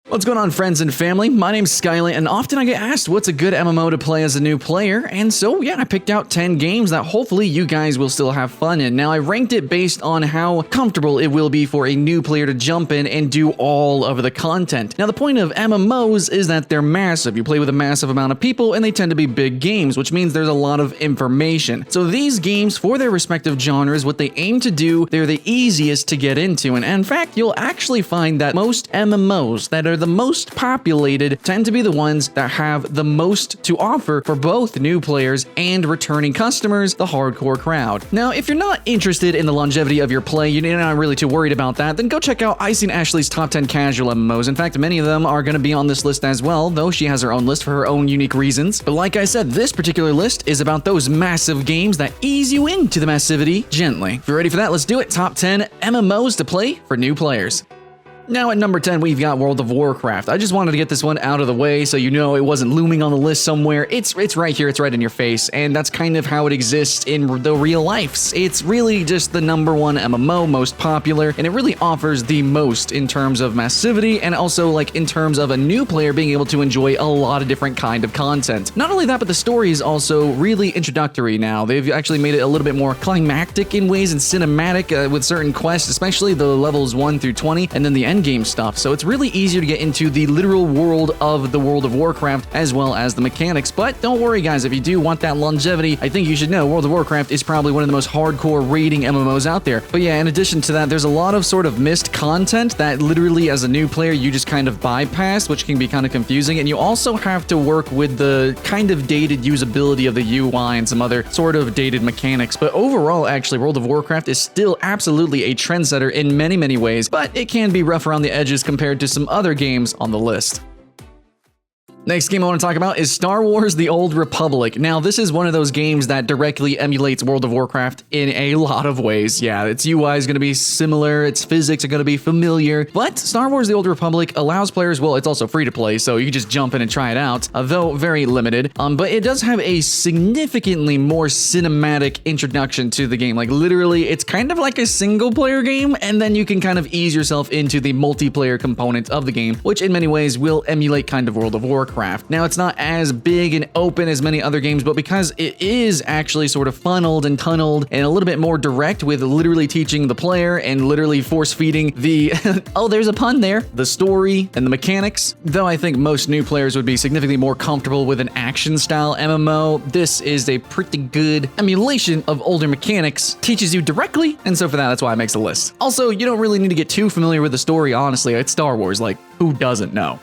What's going on, friends and family? My name's Skylent, and often I get asked what's a good MMO to play as a new player, and so yeah, I picked out 10 games that hopefully you guys will still have fun in. Now, I ranked it based on how comfortable it will be for a new player to jump in and do all of the content. Now, the point of MMOs is that they're massive. You play with a massive amount of people, and they tend to be big games, which means there's a lot of information. So these games, for their respective genres, what they aim to do, they're the easiest to get into, and in fact, you'll actually find that most MMOs that are the most populated tend to be the ones that have the most to offer for both new players and returning customers, the hardcore crowd. Now, if you're not interested in the longevity of your play, you're not really too worried about that, then go check out Icy and Ashley's top 10 casual MMOs. In fact, many of them are going to be on this list as well, though she has her own list for her own unique reasons. But like I said, this particular list is about those massive games that ease you into the massivity gently. If you're ready for that, let's do it. Top 10 MMOs to play for new players. Now at number 10, we've got World of Warcraft. I just wanted to get this one out of the way so you know it wasn't looming on the list somewhere. It's right here, it's right in your face, and that's kind of how it exists in the real life. It's really just the number one MMO, most popular, and it really offers the most in terms of massivity and also like in terms of a new player being able to enjoy a lot of different kind of content. Not only that, but the story is also really introductory now. They've actually made it a little bit more climactic in ways and cinematic with certain quests, especially the levels 1 through 20, and then the end game stuff, so it's really easier to get into the literal world of the World of Warcraft as well as the mechanics. But don't worry guys, if you do want that longevity, I think you should know World of Warcraft is probably one of the most hardcore raiding MMOs out there. But yeah, in addition to that, there's a lot of sort of missed content that literally as a new player you just kind of bypass, which can be kind of confusing, and you also have to work with the kind of dated usability of the UI and some other sort of dated mechanics. But overall, actually, World of Warcraft is still absolutely a trendsetter in many ways, but it can be rough around the edges compared to some other games on the list. Next game I want to talk about is Star Wars: The Old Republic. Now, this is one of those games that directly emulates World of Warcraft in a lot of ways. Yeah, its UI is going to be similar, its physics are going to be familiar, but Star Wars: The Old Republic allows players, well, it's also free to play, so you can just jump in and try it out, though very limited, but it does have a significantly more cinematic introduction to the game. Like, literally, it's kind of like a single-player game, and then you can kind of ease yourself into the multiplayer component of the game, which in many ways will emulate kind of World of Warcraft. Now, it's not as big and open as many other games, but because it is actually sort of funneled and tunneled and a little bit more direct with literally teaching the player and literally force-feeding the, oh, there's a pun there, the story and the mechanics. Though I think most new players would be significantly more comfortable with an action-style MMO, this is a pretty good emulation of older mechanics, teaches you directly, and so for that, that's why it makes the list. Also, you don't really need to get too familiar with the story, honestly. It's Star Wars, like, who doesn't know?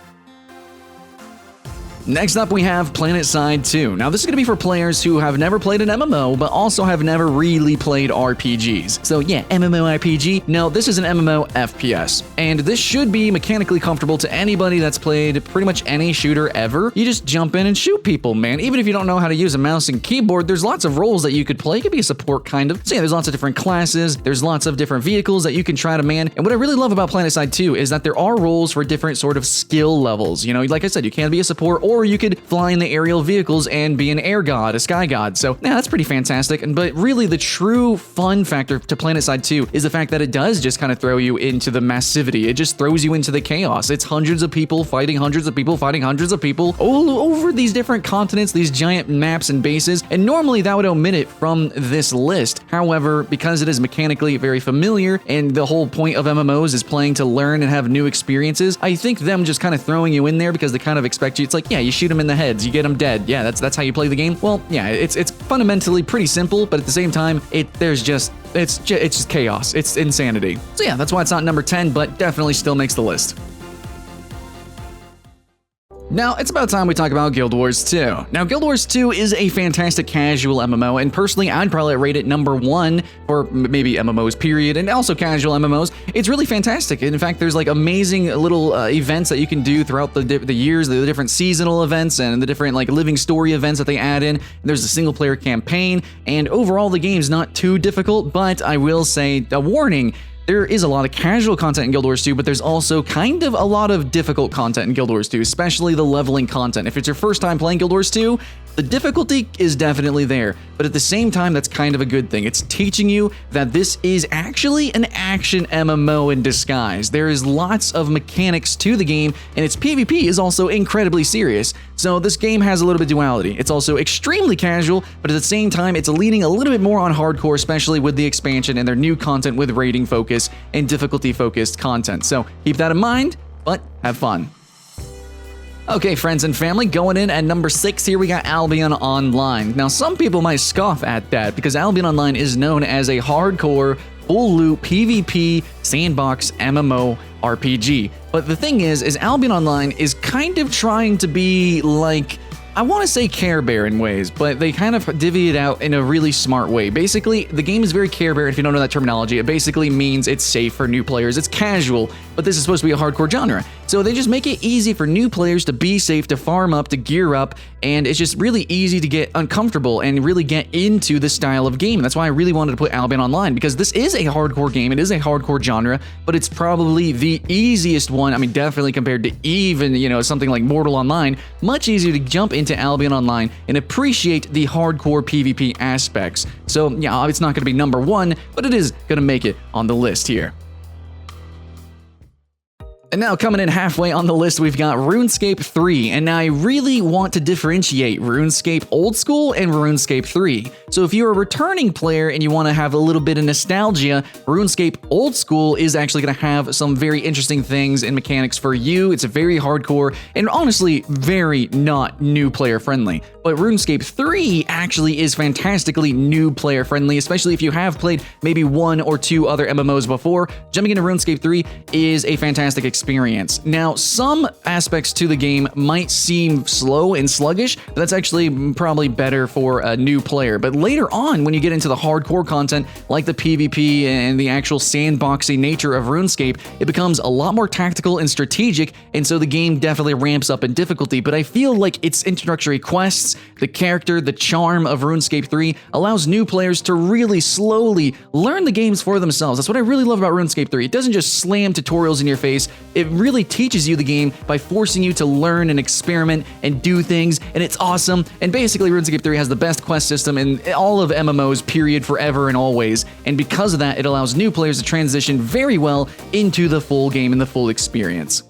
Next up, we have Planetside 2. Now, this is going to be for players who have never played an MMO, but also have never really played RPGs. So yeah, MMORPG. No, this is an MMO FPS. And this should be mechanically comfortable to anybody that's played pretty much any shooter ever. You just jump in and shoot people, man. Even if you don't know how to use a mouse and keyboard, there's lots of roles that you could play. You could be a support, kind of. So yeah, there's lots of different classes. There's lots of different vehicles that you can try to man. And what I really love about Planetside 2 is that there are roles for different sort of skill levels. You know, like I said, you can be a support, or you could fly in the aerial vehicles and be an air god, a sky god. So yeah, that's pretty fantastic. But really, the true fun factor to Planetside 2 is the fact that it does just kind of throw you into the massivity. It just throws you into the chaos. It's hundreds of people fighting hundreds of people fighting hundreds of people all over these different continents, these giant maps and bases. And normally that would omit it from this list. However, because it is mechanically very familiar and the whole point of MMOs is playing to learn and have new experiences, I think them just kind of throwing you in there because they kind of expect you. It's like, yeah, you shoot them in the heads, you get them dead. Yeah, that's how you play the game. Well, yeah, it's fundamentally pretty simple, but at the same time, it's just chaos. It's insanity. So yeah, that's why it's not number 10, but definitely still makes the list. Now, it's about time we talk about Guild Wars 2. Now, Guild Wars 2 is a fantastic casual MMO, and personally, I'd probably rate it number 1 for maybe MMOs, period, and also casual MMOs. It's really fantastic. And in fact, there's like amazing little events that you can do throughout the years, the different seasonal events and the different like living story events that they add in. There's a single player campaign, and overall, the game's not too difficult, but I will say a warning. there is a lot of casual content in Guild Wars 2, but there's also kind of a lot of difficult content in Guild Wars 2, especially the leveling content. If it's your first time playing Guild Wars 2, the difficulty is definitely there, but at the same time, that's kind of a good thing. It's teaching you that this is actually an action MMO in disguise. There is lots of mechanics to the game, and its PvP is also incredibly serious. So this game has a little bit of duality. It's also extremely casual, but at the same time, it's leaning a little bit more on hardcore, especially with the expansion and their new content with rating focus and difficulty focused content. So keep that in mind, but have fun. Okay, friends and family, going in at number 6 here, we got Albion Online. Now, some people might scoff at that because Albion Online is known as a hardcore, full-loop PvP sandbox MMO RPG. But the thing is Albion Online is kind of trying to be like, I want to say Care Bear in ways, but they kind of divvy it out in a really smart way. Basically, the game is very Care Bear. If you don't know that terminology, it basically means it's safe for new players. It's casual, but this is supposed to be a hardcore genre. So they just make it easy for new players to be safe, to farm up, to gear up, and it's just really easy to get uncomfortable and really get into the style of game. That's why I really wanted to put Albion Online, because this is a hardcore game. It is a hardcore genre, but it's probably the easiest one. I mean, definitely compared to even, something like Mortal Online, much easier to jump into Albion Online and appreciate the hardcore PvP aspects. So yeah, it's not going to be number 1, but it is going to make it on the list here. And now coming in halfway on the list, we've got RuneScape 3, and now I really want to differentiate RuneScape Old School and RuneScape 3. So if you're a returning player and you want to have a little bit of nostalgia, RuneScape Old School is actually going to have some very interesting things and mechanics for you. It's very hardcore and honestly very not new player friendly. But RuneScape 3 actually is fantastically new player friendly, especially if you have played maybe 1 or 2 other MMOs before. Jumping into RuneScape 3 is a fantastic experience. Now, some aspects to the game might seem slow and sluggish, but that's actually probably better for a new player. But later on, when you get into the hardcore content, like the PvP and the actual sandboxy nature of RuneScape, it becomes a lot more tactical and strategic, and so the game definitely ramps up in difficulty. But I feel like its introductory quests, the character, the charm of RuneScape 3 allows new players to really slowly learn the games for themselves. That's what I really love about RuneScape 3. It doesn't just slam tutorials in your face. It really teaches you the game by forcing you to learn and experiment and do things, and it's awesome. And basically, RuneScape 3 has the best quest system in all of MMOs, period, forever and always. And because of that, it allows new players to transition very well into the full game and the full experience.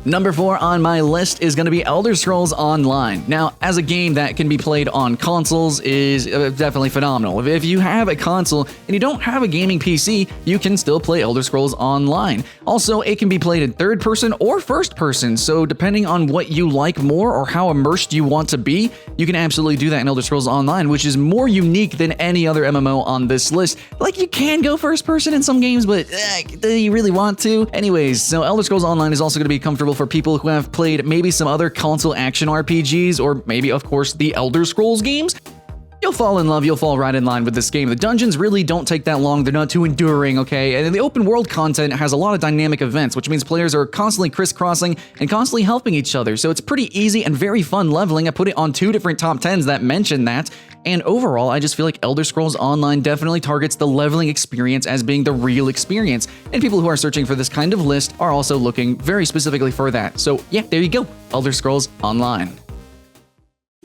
Number 4 on my list is going to be Elder Scrolls Online. Now, as a game that can be played on consoles is definitely phenomenal. If you have a console and you don't have a gaming PC, you can still play Elder Scrolls Online. Also, it can be played in third person or first person, so depending on what you like more or how immersed you want to be, you can absolutely do that in Elder Scrolls Online, which is more unique than any other MMO on this list. Like, you can go first person in some games, but do you really want to? Anyways, so Elder Scrolls Online is also going to be comfortable for people who have played maybe some other console action RPGs, or maybe, of course, the Elder Scrolls games. You'll fall in love, you'll fall right in line with this game. The dungeons really don't take that long, they're not too enduring, okay? And the open world content has a lot of dynamic events, which means players are constantly crisscrossing and constantly helping each other, so it's pretty easy and very fun leveling. I put it on 2 different top 10s that mention that, and overall, I just feel like Elder Scrolls Online definitely targets the leveling experience as being the real experience, and people who are searching for this kind of list are also looking very specifically for that. So yeah, there you go, Elder Scrolls Online.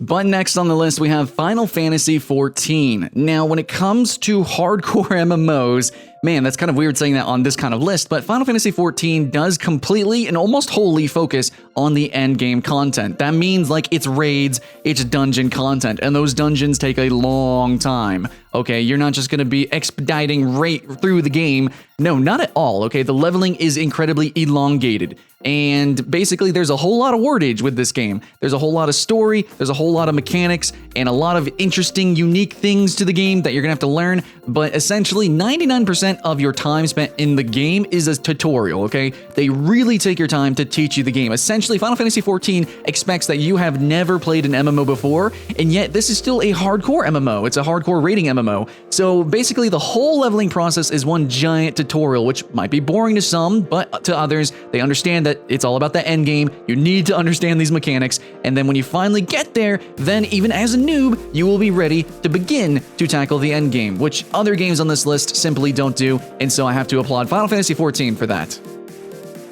But next on the list, we have Final Fantasy XIV. Now, when it comes to hardcore MMOs, man, that's kind of weird saying that on this kind of list, but Final Fantasy XIV does completely and almost wholly focus on the endgame content. That means, like, it's raids, it's dungeon content, and those dungeons take a long time. Okay, you're not just going to be expediting right through the game. No, not at all, okay? The leveling is incredibly elongated. And basically, there's a whole lot of wordage with this game. There's a whole lot of story, there's a whole lot of mechanics, and a lot of interesting, unique things to the game that you're gonna have to learn. But essentially, 99% of your time spent in the game is a tutorial, okay? They really take your time to teach you the game. Essentially, Final Fantasy XIV expects that you have never played an MMO before, and yet this is still a hardcore MMO. It's a hardcore rating MMO. So basically, the whole leveling process is one giant tutorial, which might be boring to some, but to others, they understand that it's all about the end game. You need to understand these mechanics, and then when you finally get there, then even as a noob, you will be ready to begin to tackle the end game, which other games on this list simply don't do, and so I have to applaud Final Fantasy XIV for that.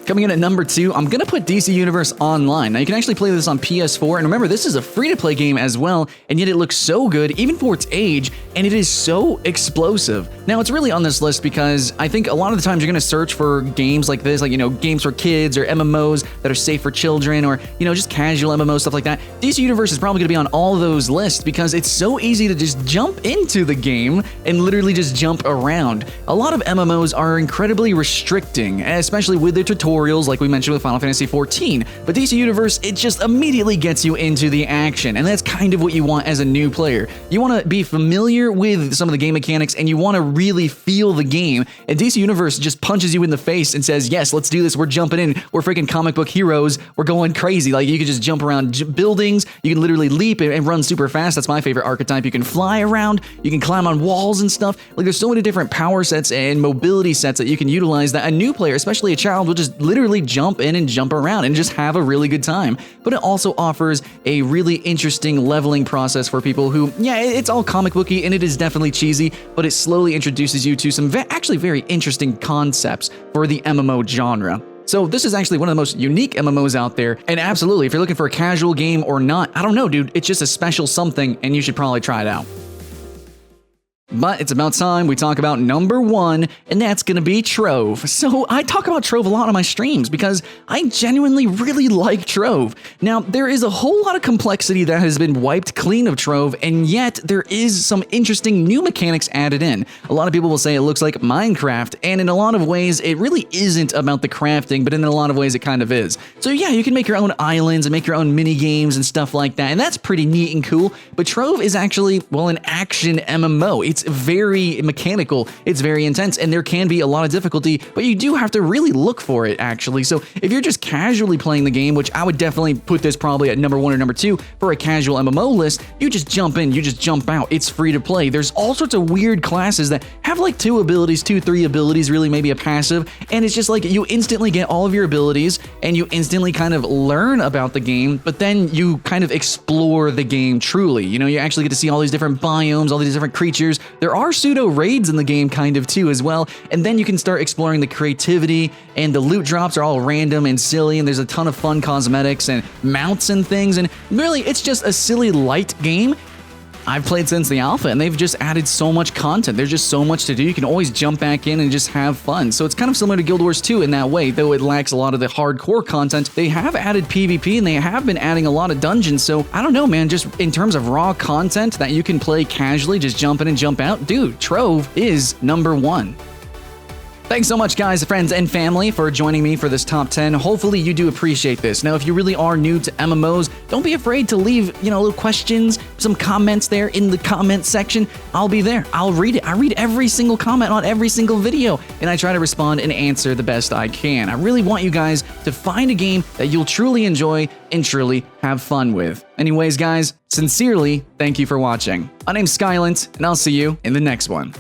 Coming in at number 2, I'm going to put DC Universe Online. Now, you can actually play this on PS4, and remember, this is a free-to-play game as well, and yet it looks so good, even for its age, and it is so explosive. Now, it's really on this list because I think a lot of the times you're going to search for games like this, like, games for kids or MMOs that are safe for children or, just casual MMO, stuff like that. DC Universe is probably going to be on all of those lists because it's so easy to just jump into the game and literally just jump around. A lot of MMOs are incredibly restricting, especially with their tutorials, like we mentioned with Final Fantasy XIV, but DC Universe, it just immediately gets you into the action, and that's kind of what you want as a new player. You want to be familiar with some of the game mechanics, and you want to really feel the game, and DC Universe just punches you in the face and says, yes, let's do this, we're jumping in, we're freaking comic book heroes, we're going crazy. Like, you can just jump around buildings, you can literally leap and run super fast. That's my favorite archetype. You can fly around, you can climb on walls and stuff. Like, there's so many different power sets and mobility sets that you can utilize that a new player, especially a child, will just literally jump in and jump around and just have a really good time. But it also offers a really interesting leveling process for people who, it's all comic booky and it is definitely cheesy, but it slowly introduces you to some actually very interesting concepts for the MMO genre. So this is actually one of the most unique MMOs out there, and absolutely, if you're looking for a casual game or not, I don't know, dude, it's just a special something, and you should probably try it out. But it's about time we talk about number 1, and that's going to be Trove. So I talk about Trove a lot on my streams because I genuinely really like Trove. Now, there is a whole lot of complexity that has been wiped clean of Trove, and yet there is some interesting new mechanics added in. A lot of people will say it looks like Minecraft, and in a lot of ways, it really isn't about the crafting, but in a lot of ways, it kind of is. So yeah, you can make your own islands and make your own mini games and stuff like that, and that's pretty neat and cool, but Trove is actually, well, an action MMO. It's very mechanical, it's very intense, and there can be a lot of difficulty, but you do have to really look for it, actually. So if you're just casually playing the game, which I would definitely put this probably at number 1 or number 2 for a casual MMO list, you just jump in, you just jump out, it's free to play. There's all sorts of weird classes that have like 2 abilities, 3 abilities, really maybe a passive, and it's just like you instantly get all of your abilities, and you instantly kind of learn about the game, but then you kind of explore the game truly. You actually get to see all these different biomes, all these different creatures. There are pseudo raids in the game kind of too as well, and then you can start exploring the creativity, and the loot drops are all random and silly, and there's a ton of fun cosmetics and mounts and things, and really it's just a silly light game. I've played since the alpha, and they've just added so much content. There's just so much to do. You can always jump back in and just have fun. So it's kind of similar to Guild Wars 2 in that way, though it lacks a lot of the hardcore content. They have added PvP, and they have been adding a lot of dungeons. So I don't know, man, just in terms of raw content that you can play casually, just jump in and jump out, dude, Trove is number 1. Thanks so much, guys, friends, and family for joining me for this top 10. Hopefully you do appreciate this. Now, if you really are new to MMOs, don't be afraid to leave, little questions, some comments there in the comment section. I'll be there. I'll read it. I read every single comment on every single video, and I try to respond and answer the best I can. I really want you guys to find a game that you'll truly enjoy and truly have fun with. Anyways, guys, sincerely, thank you for watching. My name's Skylent, and I'll see you in the next one.